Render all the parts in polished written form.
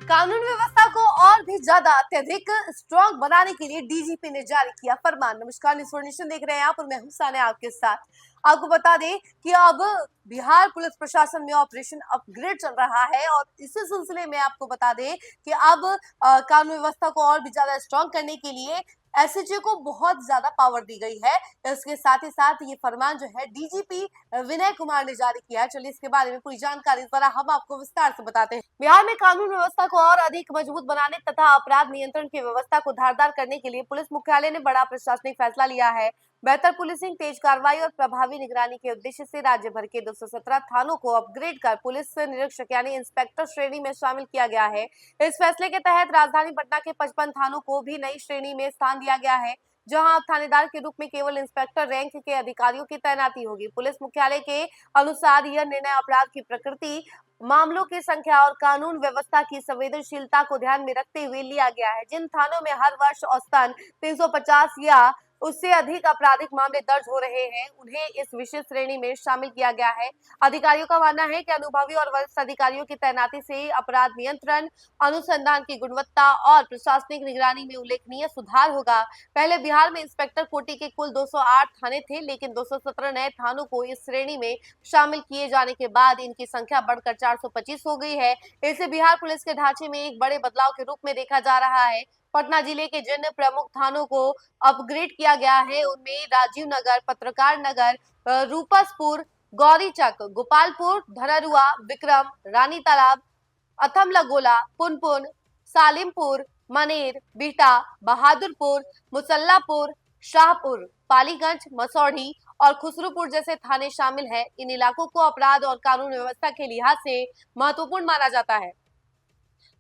कानून व्यवस्था को और भी ज्यादा अत्यधिक स्ट्रॉन्ग बनाने के लिए डीजीपी ने जारी किया फरमान। नमस्कार, इन्फॉर्मेशन देख रहे हैं आप और मैं हूं सानिया आपके साथ। आपको बता दें कि अब बिहार पुलिस प्रशासन में ऑपरेशन अपग्रेड चल रहा है और इसी सिलसिले में आपको बता दें कि अब कानून व्यवस्था को और भी ज्यादा स्ट्रॉन्ग करने के लिए एसएचओ को बहुत ज्यादा पावर दी गई है। इसके साथ ही साथ ये फरमान जो है डीजीपी विनय कुमार ने जारी किया है। चलिए इसके बारे में पूरी जानकारी जरा हम आपको विस्तार से बताते हैं। बिहार में कानून व्यवस्था को और अधिक मजबूत बनाने तथा अपराध नियंत्रण की व्यवस्था को धारदार करने के लिए पुलिस मुख्यालय ने बड़ा प्रशासनिक फैसला लिया है। बेहतर पुलिसिंग, तेज कार्रवाई और प्रभावी निगरानी के उद्देश्य से राज्य भर के 217 थानों को अपग्रेड कर पुलिस निरीक्षक यानी इंस्पेक्टर श्रेणी में शामिल किया गया है। इस फैसले के तहत राजधानी पटना के 55 थानों को भी नई श्रेणी में स्थान दिया गया है, जहां अब थानेदार के रूप में केवल इंस्पेक्टर रैंक के अधिकारियों की तैनाती होगी। पुलिस मुख्यालय के अनुसार यह निर्णय अपराध की प्रकृति, मामलों की संख्या और कानून व्यवस्था की संवेदनशीलता को ध्यान में रखते हुए लिया गया है। जिन थानों में हर वर्ष औसतन 350 या उससे अधिक आपराधिक मामले दर्ज हो रहे हैं, उन्हें इस विशेष श्रेणी में शामिल किया गया है। अधिकारियों का मानना है कि अनुभवी और वरिष्ठ अधिकारियों की तैनाती से अपराध नियंत्रण, अनुसंधान की गुणवत्ता और प्रशासनिक निगरानी में उल्लेखनीय सुधार होगा। पहले बिहार में इंस्पेक्टर कोटि के कुल 208 थाने थे, लेकिन 217 नए थानों को इस श्रेणी में शामिल किए जाने के बाद इनकी संख्या बढ़कर 425 हो गई है। इसे बिहार पुलिस के ढांचे में एक बड़े बदलाव के रूप में देखा जा रहा है। पटना जिले के जिन प्रमुख थानों को अपग्रेड किया गया है उनमें राजीव नगर, पत्रकार नगर, रूपसपुर, गौरीचक, गोपालपुर, धनरुआ, विक्रम, रानी तालाब, अथमलगोला, पुनपुन, सालिमपुर, मनेर, बिहटा, बहादुरपुर, मुसल्लापुर, शाहपुर, पालीगंज, मसौढ़ी और खुसरूपुर जैसे थाने शामिल हैं। इन इलाकों को अपराध और कानून व्यवस्था के लिहाज से महत्वपूर्ण माना जाता है।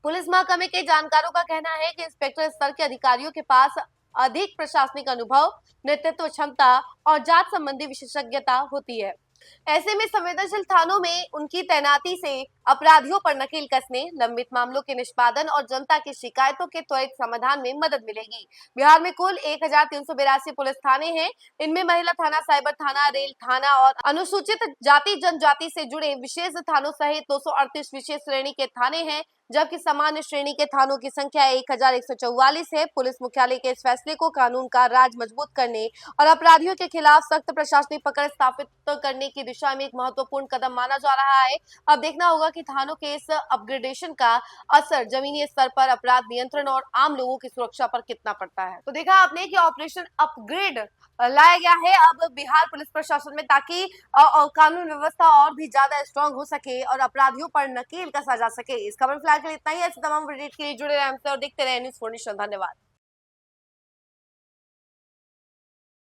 पुलिस महकमे के जानकारों का कहना है कि इंस्पेक्टर स्तर के अधिकारियों के पास अधिक प्रशासनिक अनुभव, नेतृत्व क्षमता और जांच संबंधी विशेषज्ञता होती है। ऐसे में संवेदनशील थानों में उनकी तैनाती से अपराधियों पर नकेल कसने, लंबित मामलों के निष्पादन और जनता की शिकायतों के त्वरित समाधान में मदद मिलेगी। बिहार में कुल 1382 पुलिस थाने हैं। इनमें महिला थाना, साइबर थाना, रेल थाना और अनुसूचित जाति जनजाति से जुड़े विशेष थानों सहित 238 विशेष श्रेणी के थाने हैं, जबकि सामान्य श्रेणी के थानों की संख्या 1144 है। पुलिस मुख्यालय के इस फैसले को कानून का राज मजबूत करने और अपराधियों के खिलाफ सख्त प्रशासनिक पकड़ स्थापित करने की दिशा में एक महत्वपूर्ण कदम माना जा रहा है। अब देखना होगा कि थानों के इस अपग्रेडेशन का असर जमीनी स्तर पर अपराध नियंत्रण और आम लोगों की सुरक्षा पर कितना पड़ता है। तो देखा आपने कि ऑपरेशन अपग्रेड लाया गया है अब बिहार पुलिस प्रशासन में, ताकि कानून व्यवस्था और भी ज्यादा स्ट्रांग हो सके और अपराधियों पर नकेल कसा जा सके। इस खबर फिलहाल के लिए इतना ही। ऐसे तमाम अपडेट के लिए जुड़े रहें हमसे और देखते रहें न्यूज़ 4 नेशन। धन्यवाद।